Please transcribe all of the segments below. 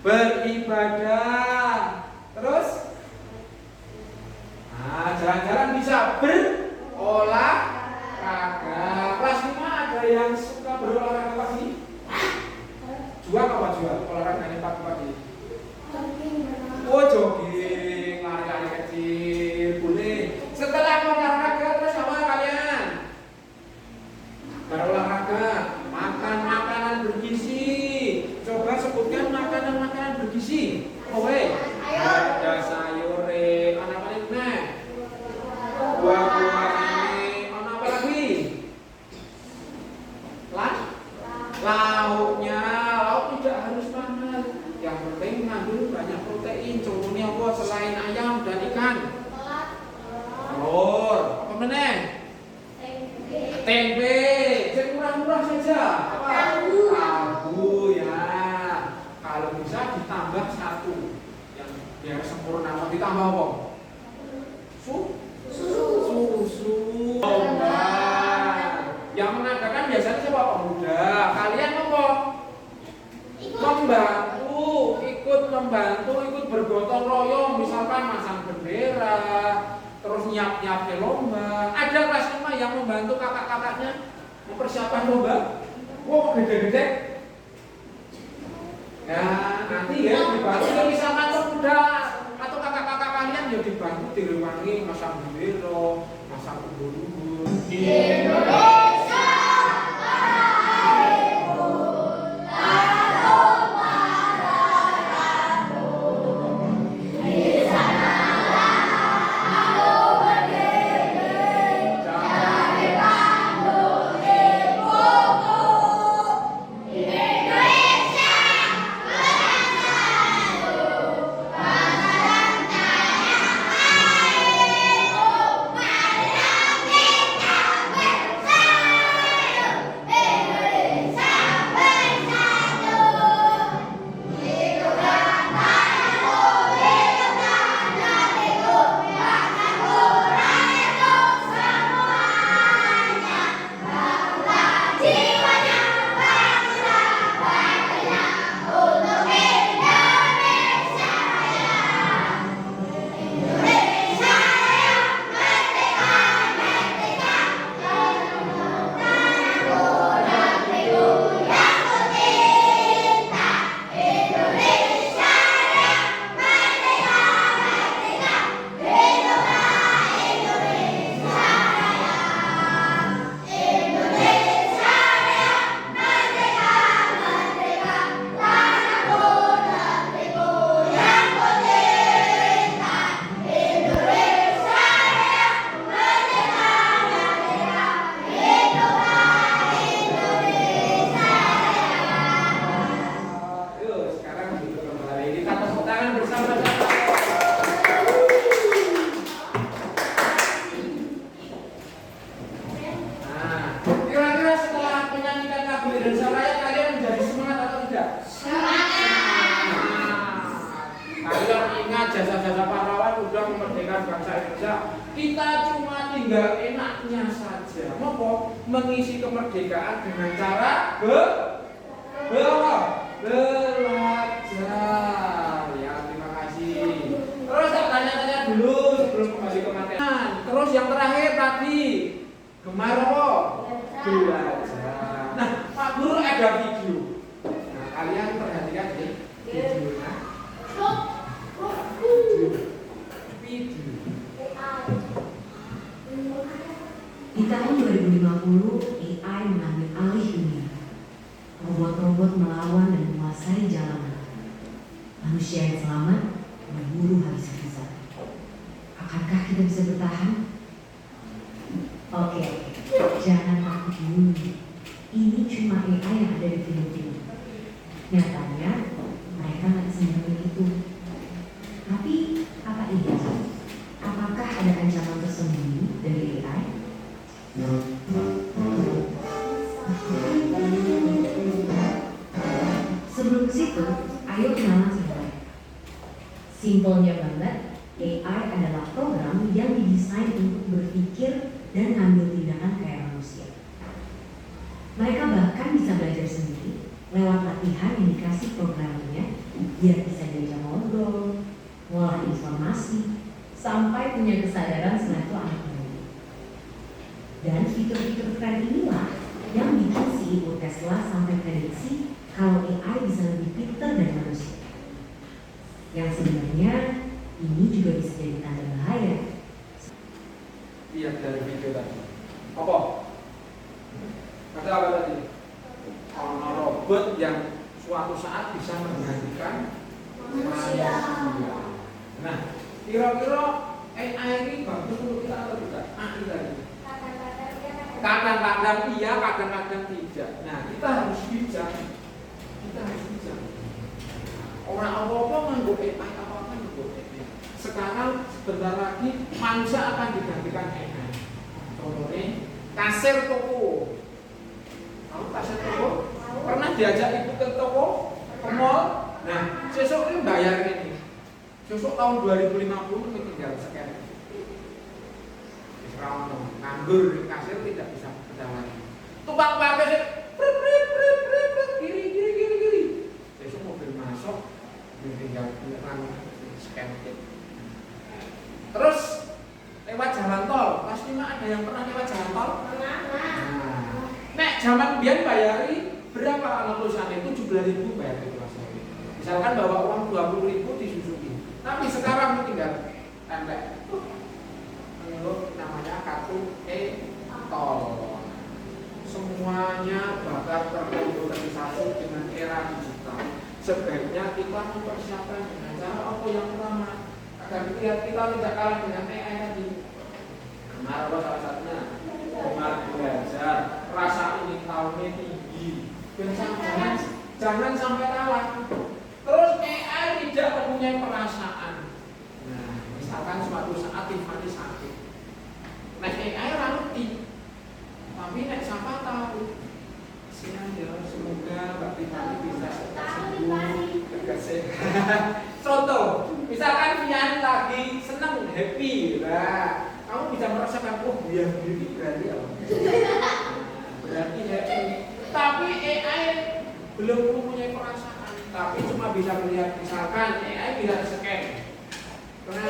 beribadah. Terus jalan-jalan bisa berolahraga. Kelas 5 ada yang suka berolahraga pagi? Jual apa jual? Olahraganya pagi-pagi? Oh jogging, lari-lari kecil, boleh. Setelah olahraga terus apa kalian? Berolahraga, makan makanan bergizi. Coba sebutkan makanan-makanan bergizi. Ada sayur, apa lagi? Buah-buah ini, apa lagi? Lauknya, lauk tidak harus mahal. Yang penting mengandung banyak protein. Contohnya apa? Selain ayam dan ikan. Telur. Apa meneh? Tempe. Yang murah-murah saja. Apa? Tahu ya. Kalau bisa ditambah satu yang biar sempurna. Mau ditambah apa? Susu. Yang mengadakan biasanya siapa? Pemuda. Kalian apa? Membantu, ikut bergotong royong, misalkan masang bendera, terus nyiap ke lomba. Ada kelas 5 yang membantu kakak-kakaknya mempersiapkan lomba. Wow, gede-gede. Ya, nanti ya dibantu. Misalkan pemuda atau kakak-kakak kalian ya dibantu direwangi masang bendera, masang ubur-ubur. Jasa-jasa pahlawan udah memerdekakan bangsa Indonesia. Kita cuma tinggal enaknya saja. Mau mengisi kemerdekaan dengan cara belajar. Ya, terima kasih. Terus tak tanya-tanya dulu sebelum kembali ke materi. Terus yang terakhir tadi gemar apa? Belajar. Nah, Pak Guru ada video. Nah, kalian perhatikan nih videonya. Di tahun 2050, AI mengambil alih dunia. Robot-robot melawan dan menguasai jalanan. Manusia yang selamat berburu habis-habisan. Akankah kita bisa bertahan? Oke, jangan takut dulu. Ini cuma AI yang ada di film-film. Nyatanya, mereka nggak semuanya itu. Tapi, apa iya? Apakah ada ancaman tersembunyi dari AI? Sebelum ke situ, ayo kenalan sama. Simpelnya banget, AI adalah program yang didesain untuk berpikir dan mengambil tindakan kayak manusia. Mereka bahkan bisa belajar sendiri lewat latihan yang dikasih programnya biar bisa diajak ngobrol, ngolah informasi, sampai punya kesadaran setelah itu anak bayi. Dan fitur-fitur keren inilah yang bikin CEO Tesla sampai prediksi kalau AI bisa lebih pintar dari manusia. Yang sebenarnya ini juga bisa jadi tanda bahaya. Lihat dari video tadi. Apa? Ada apa tadi? Ono robot yang suatu saat bisa menggantikan manusia. Nah, kira-kira AI ini bagus untuk kita atau tidak? AI tadi. Kadang-kadang iya, kadang-kadang tidak. Nah, kita harus bijak. Orang apa-apa nganggo AI, apa-apa nganggo AI. Sekarang sebentar lagi manusia akan digantikan AI. Contohnya kasir toko. Kamu kasir toko? Pernah diajak ibu ke toko? Ke mall? Nah, sesuk ini bayar ini. Sesuk tahun 2050 ini tinggal scan. Nganggur di kasir tidak bisa berjalan. Tukang parkir kiri. Besok mobil masuk, tinggal scan. Terus lewat jalan tol, pasti mah ada yang pernah lewat jalan tol? Nek zaman biyen bayari berapa kalau tulisannya itu 17.000 bayar itu Mas. Misalkan bawa uang 20.000 disusuki. Tapi sekarang tinggal tempel. Namanya kartu e-tol. Semuanya bakal terkomputerisasi dengan era digital. Sebaiknya kita mempersiapkan dengan cara apa yang pertama agar kita tidak kalah dengan AI tadi. Gemar apa salah satunya? Gemar belajar, rasa ingin tahunya tinggi. Jangan sampai kalah. Terus AI tidak mempunyai perasaan. Nah, misalkan suatu saat Tiffany sakit. Nek AI ngerti, tapi nek siapa tahu. Siang ya, semoga Mbak Tiffany bisa sembuh, sehat. Contoh, misalkan Vian lagi senang, happy, lah, kamu bisa merasakan biar ini berarti apa? Berarti happy. Tapi AI belum mempunyai perasaan, tapi cuma bisa melihat. Misalkan AI bisa scan. Karena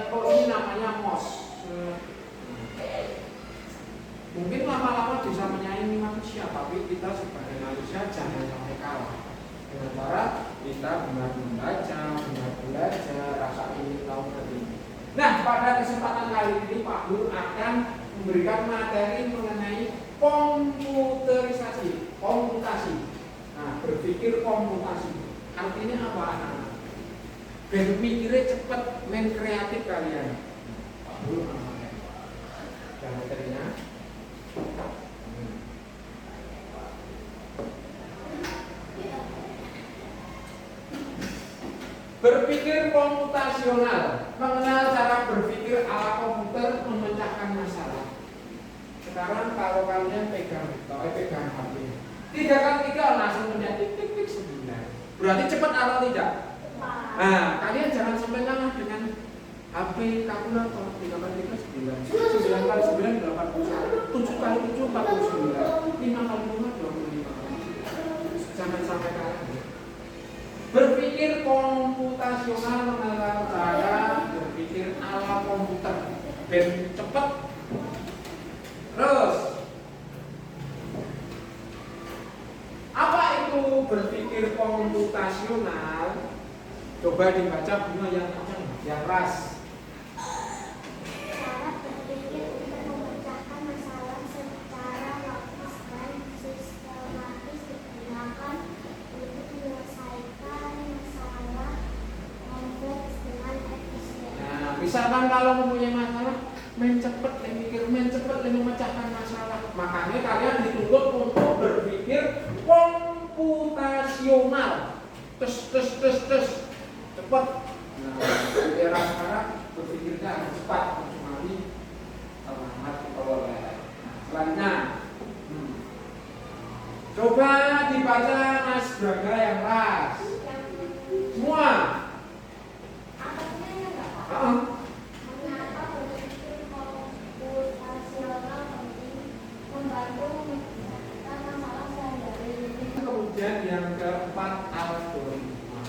ini namanya MOS. Mungkin lama-lama bisa menyaingi manusia, tapi kita sebagai manusia jangan sampai kalah. Dengan cara kita benar membaca, benar belajar, rasa ingin tahu tadi. Nah, pada kesempatan kali ini Pak Nur akan memberikan materi mengenai komputerisasi, komputasi. Nah, berpikir komputasi. Artinya apa anak-anak? Berpikirnya cepat, main kreatif kalian. Pak Nur dan materinya. Berpikir komputasional, mengenal cara berpikir ala komputer memecahkan masalah. Sekarang kalau kalian pegang HP, 3 kali 3 langsung menjadi tik 9. Berarti cepat atau tidak? Nah, kalian jangan sampai ngalah dengan HP kalkulator 3 kali 3 9, 9 kali 9 81, 7 kali 7 49, 5 kali 5 25. Jangan sampai kalah. Berpikir komputasional mengenal cara berpikir ala komputer, ben cepat. Terus, apa itu berpikir komputasional? Coba dibaca bunga yang kencang, yang keras. Cara berpikir untuk memecahkan masalah secara logis dan sistematis digunakan untuk menyelesaikan masalah kompleks dengan efisien. Nah, misalkan kalau mempunyai masalah, main cepet, memecahkan masalah. Makanya kalian dituntut untuk berpikir komputasional. Tes. Cepat. Nah, di era sekarang berpikirnya harus cepat, kecuali terlambat oleh. Selanjutnya, coba dibaca Mas Braga yang keras. Semua. Artinya enggak Pak? Mengapa berpikir komputasional penting membantu menyelesaikan masalah sehari-hari? Kemudian yang keempat, algoritma.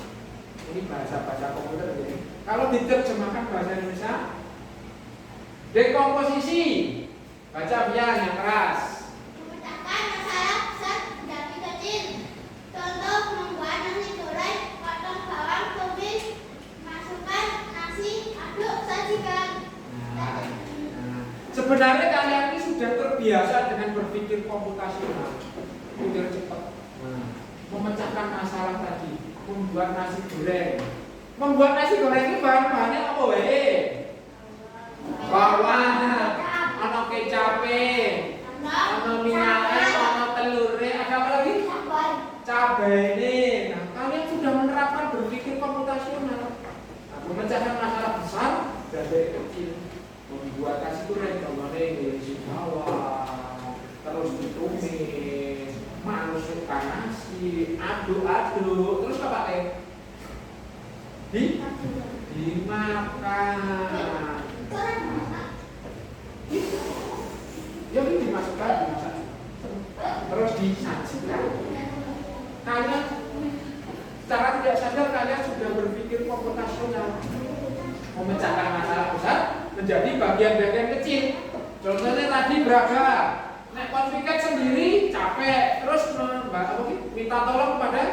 bahasa komputer ini. Kalau diterjemahkan bahasa Indonesia, dekomposisi. Baca biar yang keras. Memecahkan masalah besar menjadi kecil. Contoh membuat nasi goreng, potong bawang, tumis, masukkan nasi, aduk, sajikan. Nah, sebenarnya kalian ini sudah terbiasa dengan berpikir komputasional, pikir cepat. Memecahkan masalah tadi, membuat nasi goreng. Membuat nasi goreng ini bahan-bahannya apa wae? Bawang, ana kecape, ana minyaknya, ana telurnya, ada apa lagi? Cabai ini. Nah, kalian sudah menerapkan berpikir komputasional. Nah, memecahkan masalah besar dari kecil. Membuat nasi goreng, gambarnya ngisi bawang, terus ditumis, masukkan nasi, aduk-aduk, terus apa teh? Dimakan. Ya ini dimasukkan, dimasak. Terus disajikan. Kalian secara tidak sadar kalian sudah berpikir komputasional, memecahkan masalah besar menjadi bagian-bagian kecil. Contohnya tadi beragam. Nek konflikt sendiri capek, terus minta tolong kepada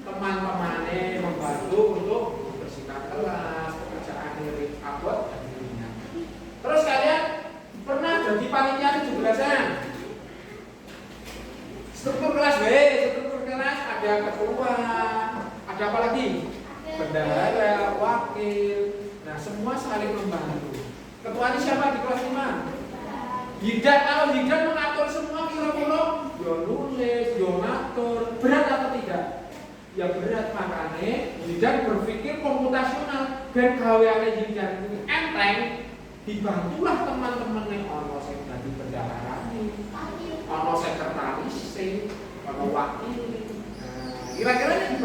teman-temannya membantu untuk membersihkan kelas, pekerjaan dari abot dan ringan. Terus kalian pernah jadi panitia 17-an? Struktur kelas B, struktur kelas ada ketua, ada apa lagi? Bendahara, wakil. Nah, semua saling membantu. Ketua ini siapa di kelas 5? Hidan, kalau Hidan mengatur semua kira-kira, yo nulis, yo ngatur, berat atau tidak? Ya berat, makanya Hidan berpikir komputasional dan gaweane Hidan ini enteng, dibantulah teman-temannya ono sing dadi bendaharane, ono sekretaris, ono wakil. Nah, kira-kira ini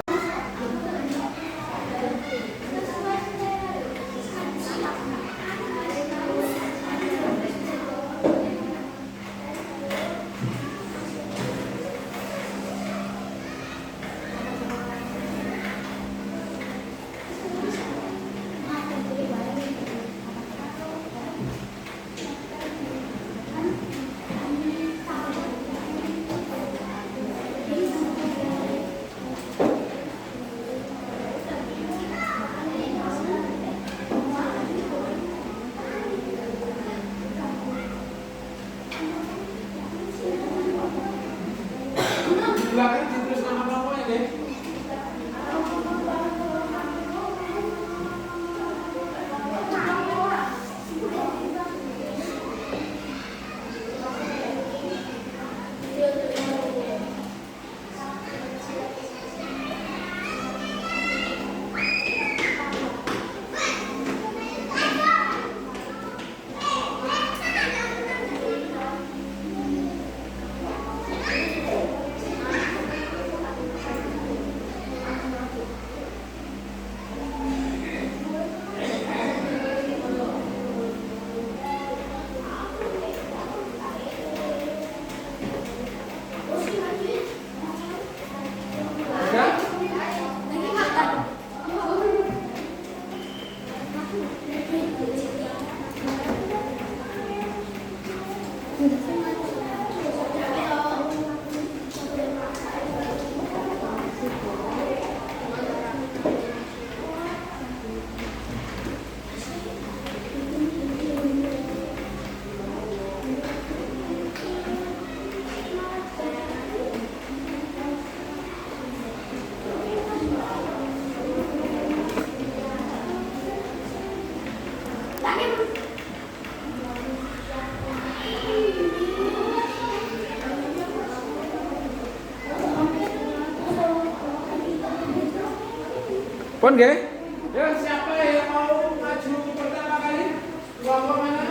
belakang ditulis nama kelompoknya deh. Pon nggih? Ya siapa yang mau maju pertama kali? Kelompok mana?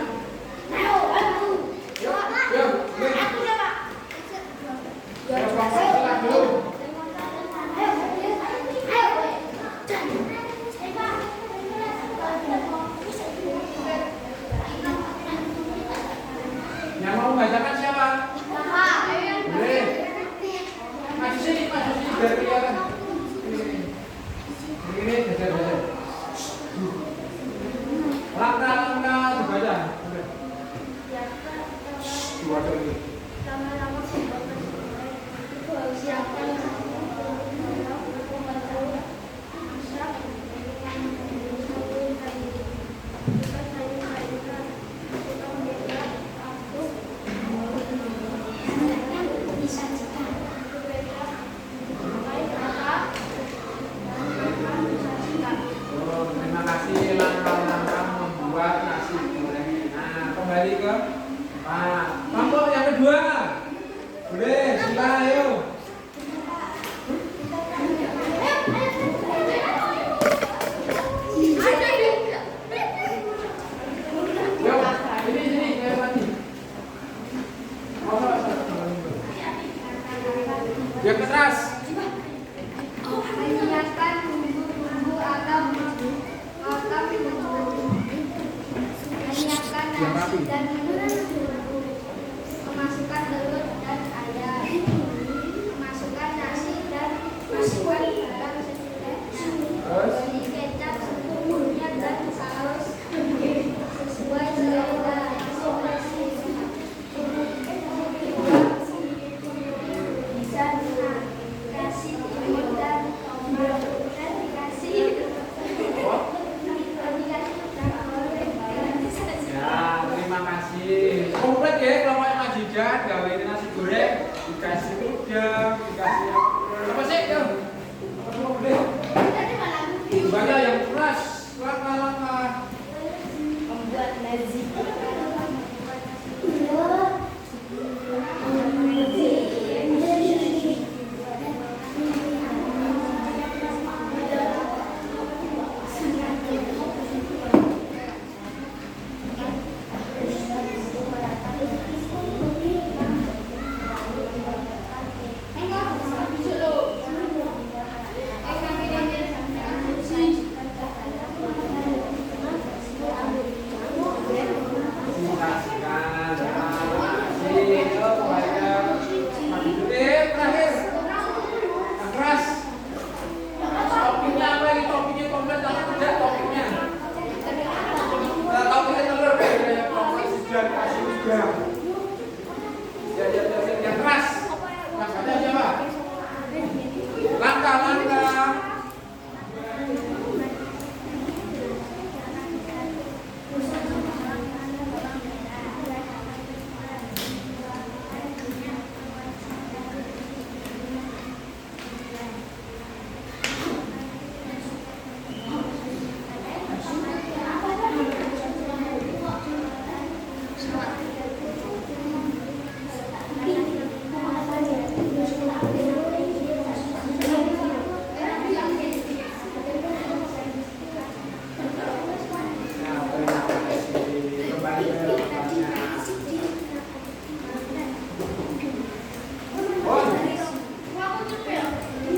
Yang mau membacakan siapa? Boleh. Maju sini biar kelihatan. Ini menyiapkan nasi dan memasukkan telur dan ayam, memasukkan nasi dan masukkan garam Terus beri kecap secukupnya dan saus sesuai selera. Bisa kasih timun dan tomat dan dikasih ya, terima kasih. Komplit ya kelompok majikan, gawe ini nasi goreng, dikasih udang, dikasih apa sih? Yo. Apa komplit? Banyak yang keras, langkah-langkah. Membuat nasi. Langkah-langkah.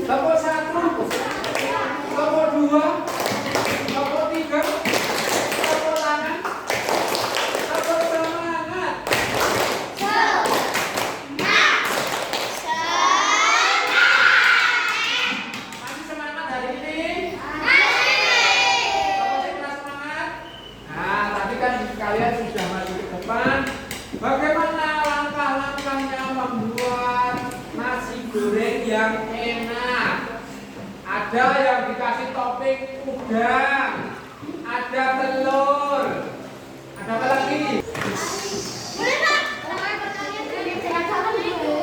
Kelompok 1, kelompok 2, kelompok 3, kelompok tangan, kelompok semangat. Masih semangat hari ini? Kelompok yang keras semangat? Nah, tadi kan kalian sudah maju ke depan. Bagaimana langkah-langkahnya membuat nasi goreng yang enak? Ada yang dikasih topping udang, ada telur, ada apa lagi? Boleh Pak? Pertanyaan dari sehat-sehat dulu.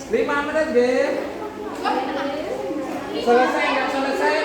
Lima menit, Beb. Selesai nggak selesai?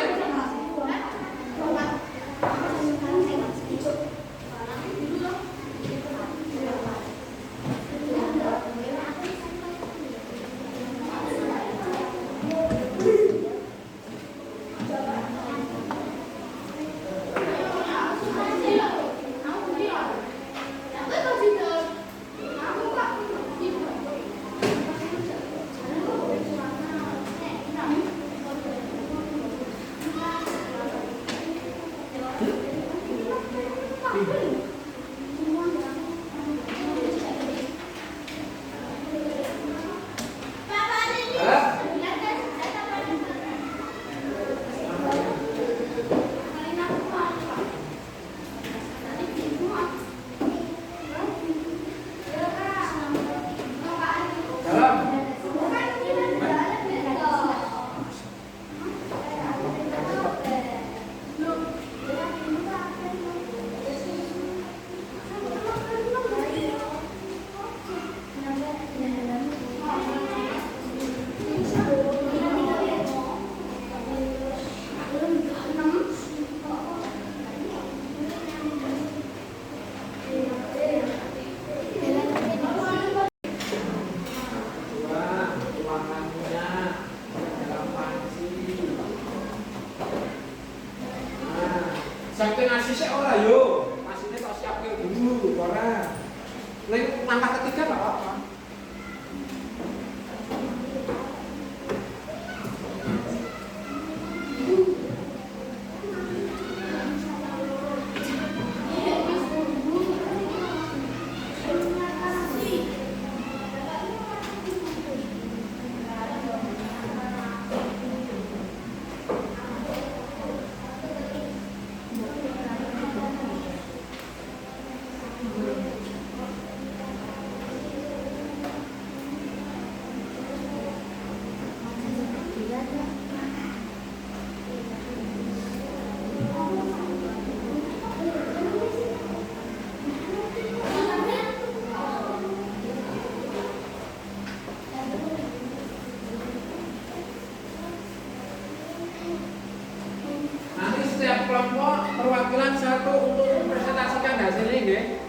nggih.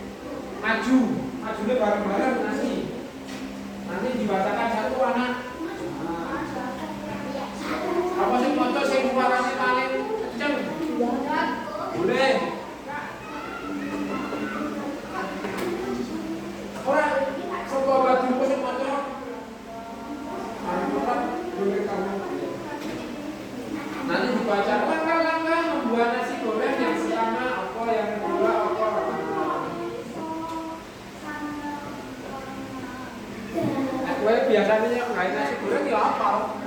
Maju, majune bareng-bareng nasi. Nanti dibacakan satu anak. Apa sih maca sing suarane paling kenceng? Boleh. Ora sapa baju sing maca? Ora boleh kamu. Nanti dibaca langkah-langkah membuat nasi goreng yang pertama apa, yang kedua apa. Nah, gue biasanya nggak nasi goreng ya apa?